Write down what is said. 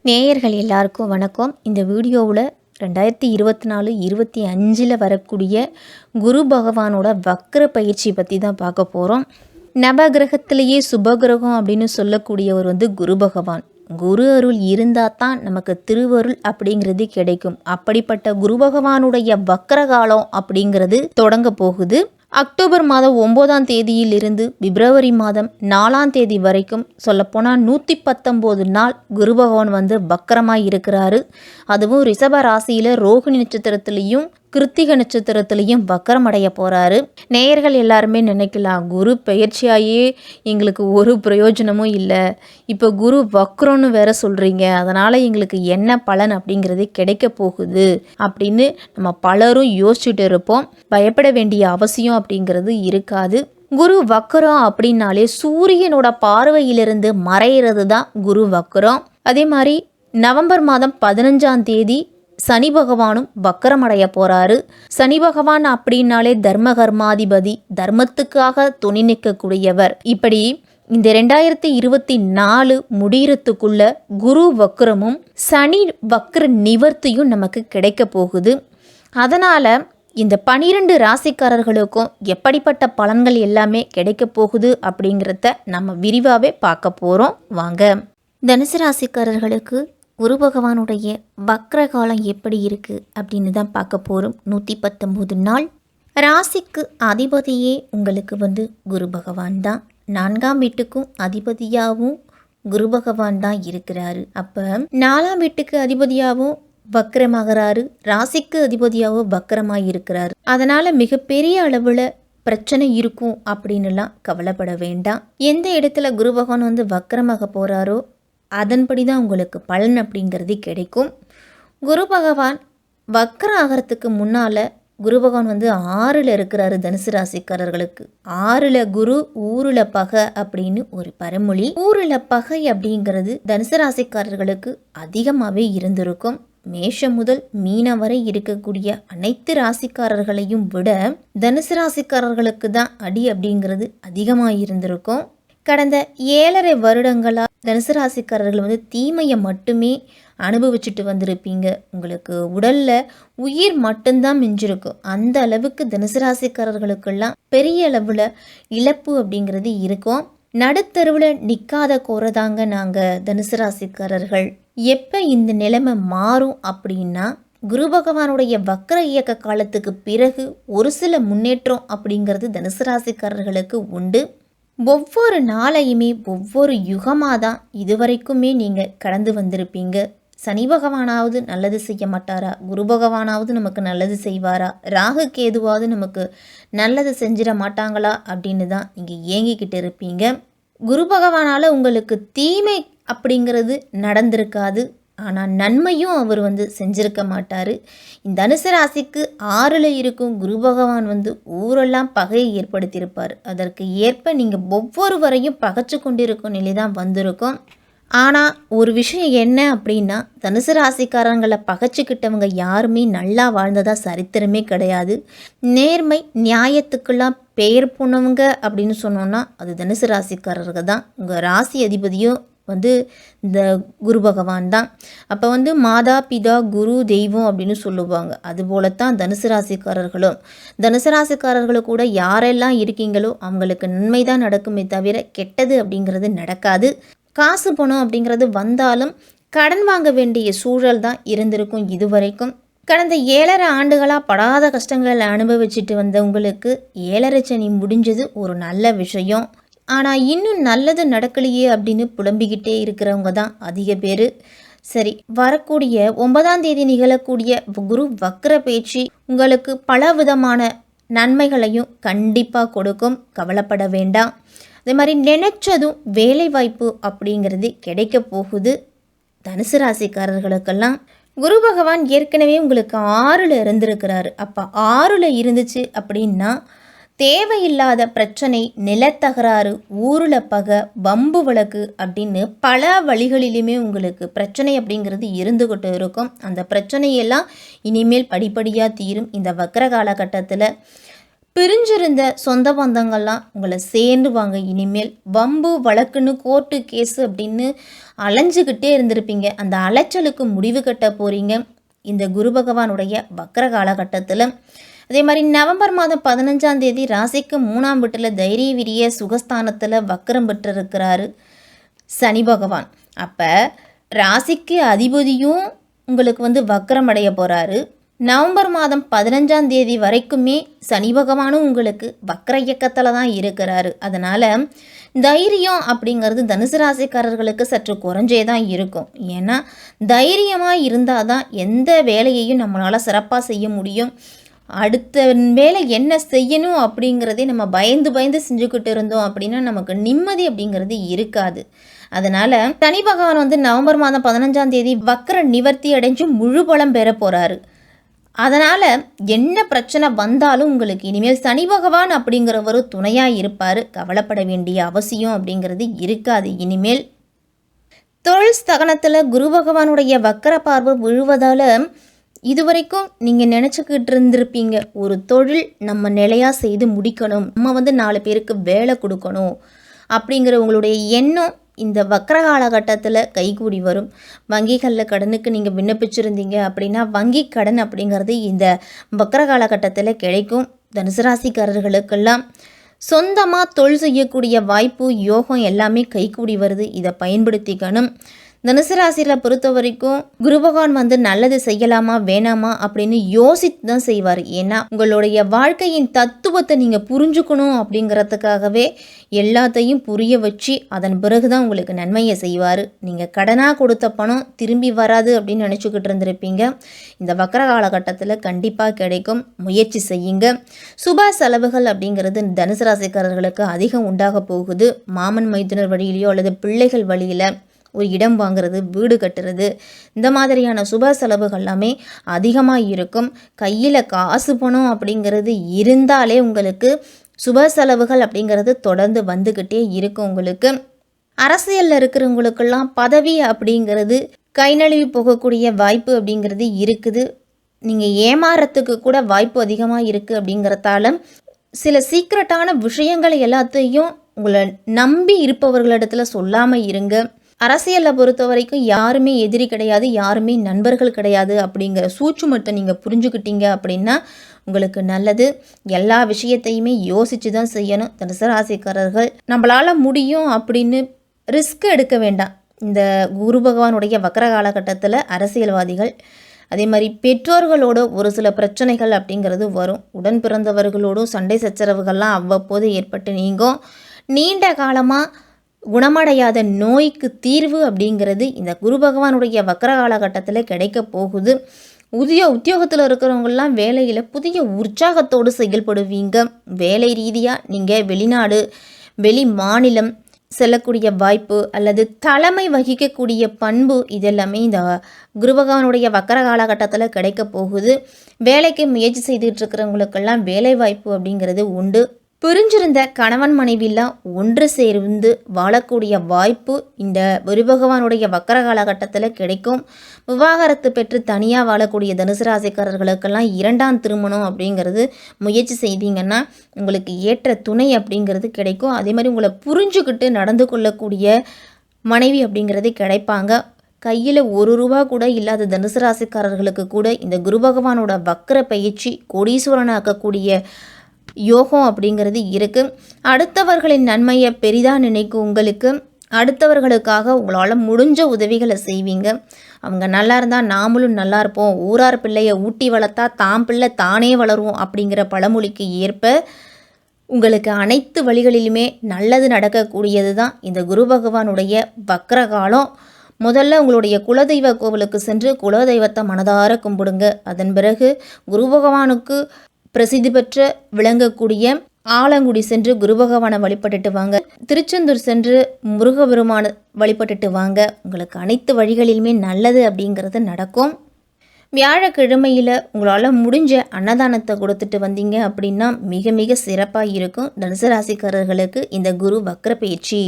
நேயர்கள் எல்லாருக்கும் வணக்கம். இந்த வீடியோவில் 2024-25 வரக்கூடிய குரு பகவானோட வக்ர பயிற்சி பற்றி தான் பார்க்க போகிறோம். நவகிரகத்திலேயே சுபகிரகம் அப்படின்னு சொல்லக்கூடியவர் குரு பகவான். குரு அருள் இருந்தால் தான் நமக்கு திருவருள் அப்படிங்கிறது கிடைக்கும். அப்படிப்பட்ட குரு பகவானுடைய வக்ர காலம் அப்படிங்கிறது தொடங்க போகுது. அக்டோபர் மாதம் 9ஆம் தேதியிலிருந்து பிப்ரவரி மாதம் 4ஆம் தேதி வரைக்கும் சொல்லப்போனால் 119 நாள் குரு பகவான் வக்கரமாக இருக்கிறாரு. அதுவும் ரிஷப ராசியில் ரோகிணி நட்சத்திரத்துலேயும் கிருத்திக நட்சத்திரத்துலேயும் வக்கரம் அடைய போகிறாரு. நேயர்கள் எல்லாருமே நினைக்கலாம், குரு பெயர்ச்சியாயே எங்களுக்கு ஒரு பிரயோஜனமும் இல்லை, இப்போ குரு வக்ரம்னு வேற சொல்கிறீங்க, அதனால் எங்களுக்கு என்ன பலன் அப்படிங்கிறது கிடைக்க போகுது அப்படின்னு நம்ம பலரும் யோசிச்சுட்டு இருப்போம். பயப்பட வேண்டிய அவசியம் அப்படிங்கிறது இருக்காது. குரு வக்கரம் அப்படின்னாலே சூரியனோட பார்வையிலிருந்து மறையிறது தான் குரு வக்கரம். அதே மாதிரி நவம்பர் மாதம் 15ஆம் தேதி சனி பகவானும் வக்கரமடைய போறாரு. சனி பகவான் அப்படின்னாலே தர்ம கர்மாதிபதி, தர்மத்துக்காக துணை நிற்கக்கூடியவர். இப்படி இந்த 2024 முடிகிறதுக்குள்ள குரு வக்கரமும் சனி வக்கர நிவர்த்தியும் நமக்கு கிடைக்க போகுது. அதனால இந்த 12 ராசிக்காரர்களுக்கும் எப்படிப்பட்ட பலன்கள் எல்லாமே கிடைக்க போகுது அப்படிங்கிறத நம்ம விரிவாகவே பார்க்க போகிறோம். வாங்க. தனுசு ராசிக்காரர்களுக்கு குரு பகவானுடைய வக்ர காலம் எப்படி இருக்குது அப்படின்னு தான் பார்க்க போகிறோம். 119 நாள். ராசிக்கு அதிபதியே உங்களுக்கு குரு பகவான் தான். 4ஆம் வீட்டுக்கும் அதிபதியாகவும் குரு பகவான் தான் இருக்கிறாரு. அப்போ 4ஆம் வீட்டுக்கு அதிபதியாகவும் வக்கரமாகிறாரு, ராசிக்கு அதிபதியாகவும் வக்கரமாக இருக்கிறாரு. அதனால் மிகப்பெரிய அளவில் பிரச்சனை இருக்கும் அப்படின்னுலாம் கவலைப்பட வேண்டாம். எந்த இடத்துல குரு பகவான் வக்கரமாக போகிறாரோ அதன்படி தான் உங்களுக்கு பலன் அப்படிங்கிறது கிடைக்கும். குரு பகவான் வக்கரம் ஆகிறதுக்கு முன்னால் குரு பகவான் 6ல் இருக்கிறாரு. தனுசு ராசிக்காரர்களுக்கு 6ல் குரு ஊரில் பகை அப்படின்னு ஒரு பழமொழி. ஊரில் பகை அப்படிங்கிறது தனுசு ராசிக்காரர்களுக்கு அதிகமாகவே இருந்திருக்கும். மேஷம் முதல் மீனம் வரை இருக்கக்கூடிய அனைத்து ராசிக்காரர்களையும் விட தனுசு ராசிக்காரர்களுக்கு தான் அடி அப்படிங்கிறது அதிகமாக இருந்திருக்கும். கடந்த 7.5 வருடங்களாக தனுசு ராசிக்காரர்கள் தீமையை மட்டுமே அனுபவிச்சுட்டு வந்திருப்பீங்க. உங்களுக்கு உடலில் உயிர் மட்டும்தான் மிஞ்சிருக்கும். அந்த அளவுக்கு தனுசு ராசிக்காரர்களுக்கெல்லாம் பெரிய அளவில் இழப்பு அப்படிங்கிறது இருக்கும். நடுத்தருவில் நிற்காத கோரதாங்க நாங்கள் தனுசு ராசிக்காரர்கள். எப்போ இந்த நிலைமை மாறும் அப்படின்னா, குரு பகவானுடைய வக்கர இயக்க காலத்துக்கு பிறகு ஒரு சில முன்னேற்றம் அப்படிங்கிறது தனுசு ராசிக்காரர்களுக்கு உண்டு. ஒவ்வொரு நாளையுமே ஒவ்வொரு யுகமாக தான் இதுவரைக்குமே நீங்கள் கடந்து வந்திருப்பீங்க. சனி பகவானாவது நல்லது செய்ய மாட்டாரா? குரு பகவானாவது நமக்கு நல்லது செய்வாரா? ராகு கேதுவாவது நமக்கு நல்லது செஞ்சிட மாட்டாங்களா அப்படின்னு தான் நீங்கள் ஏங்கிக்கிட்டு இருப்பீங்க. குரு பகவானால் உங்களுக்கு தீமை அப்படிங்கிறது நடந்திருக்காது, ஆனால் நன்மையும் அவர் செஞ்சிருக்க மாட்டார். இந்த தனுசு ராசிக்கு 6ல் இருக்கும் குரு பகவான் ஊரெல்லாம் பகையை ஏற்படுத்தியிருப்பார். அதற்கு ஏற்ப நீங்கள் ஒவ்வொருவரையும் பகைச்சு கொண்டிருக்கும் நிலை தான் வந்திருக்கும். ஆனால் ஒரு விஷயம் என்ன அப்படின்னா, தனுசு ராசிக்காரங்களை பகைச்சிக்கிட்டவங்க யாருமே நல்லா வாழ்ந்ததா சரித்திரமே கிடையாது. நேர்மை நியாயத்துக்கெல்லாம் பெயர் போனவங்க அப்படின்னு சொன்னோன்னா அது தனுசு ராசிக்காரர்கள் தான். உங்கள் ராசி அதிபதியும் இந்த குரு பகவான் தான். அப்போ மாதா பிதா குரு தெய்வம் அப்படின்னு சொல்லுவாங்க. அதுபோலத்தான் தனுசு ராசிக்காரர்களும். தனுசு ராசிக்காரர்கள் கூட யாரெல்லாம் இருக்கீங்களோ அவங்களுக்கு நன்மை தான் நடக்குமே தவிர கெட்டது அப்படிங்கிறது நடக்காது. காசு பணம் அப்படிங்கிறது வந்தாலும் கடன் வாங்க வேண்டிய சூழல் தான் இருந்திருக்கும் இதுவரைக்கும். கடந்த 7.5 ஆண்டுகளாக படாத கஷ்டங்களை அனுபவிச்சுட்டு வந்த உங்களுக்கு 7.5 சனி முடிஞ்சது ஒரு நல்ல விஷயம். ஆனால் இன்னும் நல்லது நடக்கலையே அப்படின்னு புலம்பிக்கிட்டே இருக்கிறவங்க தான் அதிக பேர். சரி, வரக்கூடிய 9ஆம் தேதி நிகழக்கூடிய குரு வக்ர பேச்சு உங்களுக்கு பல விதமான நன்மைகளையும் கண்டிப்பாக கொடுக்கும். கவலைப்பட வேண்டாம். அதே மாதிரி நினைச்சதும் வேலை வாய்ப்பு அப்படிங்கிறது கிடைக்க போகுது. தனுசு ராசிக்காரர்களுக்கெல்லாம் குரு பகவான் ஏற்கனவே உங்களுக்கு 6ல் இருந்திருக்கிறாரு. அப்போ 6ல் இருந்துச்சு அப்படின்னா தேவையில்லாத பிரச்சனை, நிலத்தகராறு, ஊரில் பகை, வம்பு வழக்கு அப்படின்னு பல வழிகளிலுமே உங்களுக்கு பிரச்சனை அப்படிங்கிறது இருந்துகிட்டு இருக்கும். அந்த பிரச்சனையெல்லாம் இனிமேல் படிப்படியாக தீரும். இந்த வக்ர காலகட்டத்தில் பிரிஞ்சிருந்த சொந்த பந்தங்கள்லாம் உங்களை சேர்ந்துவாங்க. இனிமேல் வம்பு வழக்குன்னு கோர்ட்டு கேஸு அப்படின்னு அலைஞ்சிக்கிட்டே இருந்திருப்பீங்க. அந்த அலைச்சலுக்கு முடிவு கட்ட போகிறீங்க இந்த குரு பகவானுடைய வக்ர காலகட்டத்தில். அதே மாதிரி நவம்பர் மாதம் 15ஆம் தேதி ராசிக்கு 3ஆம் வீட்டில் தைரிய விரிய சுகஸ்தானத்தில் வக்ரம் பெற்றிருக்கிறாரு சனி பகவான். அப்போ ராசிக்கு அதிபதியும் உங்களுக்கு வக்ரம் அடைய போகிறாரு. நவம்பர் மாதம் 15ஆம் தேதி வரைக்குமே சனி பகவானும் உங்களுக்கு வக்ர இயக்கத்தில் தான் இருக்கிறாரு. அதனால் தைரியம் அப்படிங்கிறது தனுசு ராசிக்காரர்களுக்கு சற்று குறைஞ்சே தான் இருக்கும். ஏன்னா தைரியமாக இருந்தால் தான் எந்த வேலையையும் நம்மளால் சிறப்பாக செய்ய முடியும். அடுத்த வேலை என்ன செய்யணும் அப்படிங்கிறதே நம்ம பயந்து செஞ்சுக்கிட்டு இருந்தோம் அப்படின்னா நமக்கு நிம்மதி அப்படிங்கிறது இருக்காது. அதனால் சனி பகவான் நவம்பர் மாதம் 15ஆம் தேதி வக்ர நிவர்த்தி அடைஞ்சு முழு பலம் பெற போகிறாரு. அதனால் என்ன பிரச்சனை வந்தாலும் உங்களுக்கு இனிமேல் சனி பகவான் அப்படிங்கிறவரு துணையாக இருப்பார். கவலைப்பட வேண்டிய அவசியம் அப்படிங்கிறது இருக்காது. இனிமேல் தொழில் ஸ்தகனத்தில் குரு பகவானுடைய வக்ர பார்வை விழுவதால் இதுவரைக்கும் நீங்கள் நினச்சிக்கிட்டு இருந்திருப்பீங்க, ஒரு தொழில் நம்ம நிலையாக செய்து முடிக்கணும், நம்ம 4 பேருக்கு வேலை கொடுக்கணும் அப்படிங்கிற உங்களுடைய எண்ணம் இந்த வக்ர காலகட்டத்தில் கைகூடி வரும். வங்கிகளில் கடனுக்கு நீங்கள் விண்ணப்பிச்சிருந்தீங்க அப்படின்னா வங்கி கடன் அப்படிங்கிறது இந்த வக்ர காலகட்டத்தில் கிடைக்கும். தனுசு ராசிக்காரர்களுக்கெல்லாம் சொந்தமாக தொழில் செய்யக்கூடிய வாய்ப்பு யோகம் எல்லாமே கைகூடி வருது. இதை பயன்படுத்திக்கணும். தனுசு ராசியில் பொறுத்த வரைக்கும் குரு பகவான் நல்லது செய்யலாமா வேணாமா அப்படின்னு யோசித்து தான் செய்வார். ஏன்னா உங்களுடைய வாழ்க்கையின் தத்துவத்தை நீங்கள் புரிஞ்சுக்கணும் அப்படிங்கிறதுக்காகவே எல்லாத்தையும் புரிய வச்சு அதன் பிறகு தான் உங்களுக்கு நன்மையை செய்வார். நீங்கள் கடனாக கொடுத்த பணம் திரும்பி வராது அப்படின்னு நினச்சிக்கிட்டு இருந்திருப்பீங்க. இந்த வக்ர காலகட்டத்தில் கண்டிப்பாக கிடைக்கும். முயற்சி செய்யுங்க. சுப செலவுகள் அப்படிங்கிறது தனுசு ராசிக்காரர்களுக்கு அதிகம் உண்டாக போகுது. மாமன் மைத்துனர் வழியிலையோ அல்லது பிள்ளைகள் வழியில் ஒரு இடம் வாங்குறது, வீடு கட்டுறது, இந்த மாதிரியான சுப செலவுகள் எல்லாமே அதிகமாக இருக்கும். கையில் காசு பணம் அப்படிங்கிறது இருந்தாலே உங்களுக்கு சுப செலவுகள் அப்படிங்கிறது தொடர்ந்து வந்துக்கிட்டே இருக்கும். உங்களுக்கு அரசியலில் இருக்கிறவங்களுக்கெல்லாம் பதவி அப்படிங்கிறது கை நழுவி போகக்கூடிய வாய்ப்பு அப்படிங்கிறது இருக்குது. நீங்கள் ஏமாறத்துக்கு கூட வாய்ப்பு அதிகமாக இருக்குது. அப்படிங்கிறதால சில சீக்ரெட்டான விஷயங்களை எல்லாத்தையும் உங்களை நம்பி இருப்பவர்களிடத்துல சொல்லாமல் இருங்க. அரசியலில் பொறுத்த வரைக்கும் யாருமே எதிரி கிடையாது, யாருமே நண்பர்கள் கிடையாது அப்படிங்கிற சூட்சுமத்தை நீங்கள் புரிஞ்சுக்கிட்டீங்க அப்படின்னா உங்களுக்கு நல்லது. எல்லா விஷயத்தையுமே யோசித்து தான் செய்யணும். தனுசு ராசிக்காரர்கள் நம்மளால் முடியும் அப்படின்னு ரிஸ்க் எடுக்க வேண்டாம். இந்த குரு பகவானுடைய வக்ர காலகட்டத்தில் அரசியல்வாதிகள் அதே மாதிரி பெற்றோர்களோட ஒரு சில பிரச்சனைகள் அப்படிங்கிறது வரும். உடன் பிறந்தவர்களோடும் சண்டை சச்சரவுகள்லாம் அவ்வப்போது ஏற்பட்டு நீங்கும். நீண்ட காலமாக குணமடையாத நோய்க்கு தீர்வு அப்படிங்கிறது இந்த குரு பகவானுடைய வக்ர காலகட்டத்தில் கிடைக்க போகுது. உத்தியோகத்தில் இருக்கிறவங்கெல்லாம் வேலையில் புதிய உற்சாகத்தோடு செயல்படுவீங்க. வேலை ரீதியாக நீங்கள் வெளிநாடு வெளி மாநிலம் செல்லக்கூடிய வாய்ப்பு அல்லது தலைமை வகிக்கக்கூடிய பண்பு இதெல்லாமே இந்த குரு பகவானுடைய வக்ர காலகட்டத்தில் கிடைக்க போகுது. வேலைக்கு முயற்சி செய்துட்டு இருக்கிறவங்களுக்கெல்லாம் வேலை வாய்ப்பு அப்படிங்கிறது உண்டு. பிரிஞ்சிருந்த கணவன் மனைவியெல்லாம் ஒன்று சேர்ந்து வாழக்கூடிய வாய்ப்பு இந்த குரு பகவானுடைய வக்ர காலகட்டத்தில் கிடைக்கும். விவாகரத்து பெற்று தனியாக வாழக்கூடிய தனுசு ராசிக்காரர்களுக்கெல்லாம் 2ஆம் திருமணம் அப்படிங்கிறது முயற்சி செய்தீங்கன்னா உங்களுக்கு ஏற்ற துணை அப்படிங்கிறது கிடைக்கும். அதே மாதிரி உங்களை புரிஞ்சுக்கிட்டு நடந்து கொள்ளக்கூடிய மனைவி அப்படிங்கிறது கிடைப்பாங்க. கையில் ₹1 கூட இல்லாத தனுசு ராசிக்காரர்களுக்கு கூட இந்த குரு பகவானோட வக்ர பயிற்சி கோடீஸ்வரனாக்கக்கூடிய யோகம் அப்படிங்கிறது இருக்குது. அடுத்தவர்களின் நன்மையை பெரிதாக நினைக்கும் உங்களுக்கு அடுத்தவர்களுக்காக உங்களால் முடிஞ்ச உதவிகளை செய்வீங்க. அவங்க நல்லா இருந்தால் நாமளும் நல்லா இருப்போம், ஊரார் பிள்ளையை ஊட்டி வளர்த்தா தாம் பிள்ளை தானே வளரும் அப்படிங்கிற பழமொழிக்கு ஏற்ப உங்களுக்கு அனைத்து வழிகளிலுமே நல்லது நடக்கக்கூடியது தான் இந்த குரு பகவானுடைய வக்ர காலம். முதல்ல உங்களுடைய குலதெய்வ கோவிலுக்கு சென்று குலதெய்வத்தை மனதார கும்பிடுங்க. அதன் பிறகு குரு பகவானுக்கு பிரசித்தி பெற்ற விளங்கக்கூடிய ஆலங்குடி சென்று குரு பகவானை வழிபட்டுட்டு வாங்க. திருச்செந்தூர் சென்று முருகபெருமான வழிபட்டுட்டு வாங்க. உங்களுக்கு அனைத்து வழிகளிலுமே நல்லது அப்படிங்கிறது நடக்கும். வியாழக்கிழமையில் உங்களால் முடிஞ்ச அன்னதானத்தை கொடுத்துட்டு வந்தீங்க அப்படின்னா மிக மிக சிறப்பாக இருக்கும். தனுசு ராசிக்காரர்களுக்கு இந்த குரு வக்ர பயிற்சி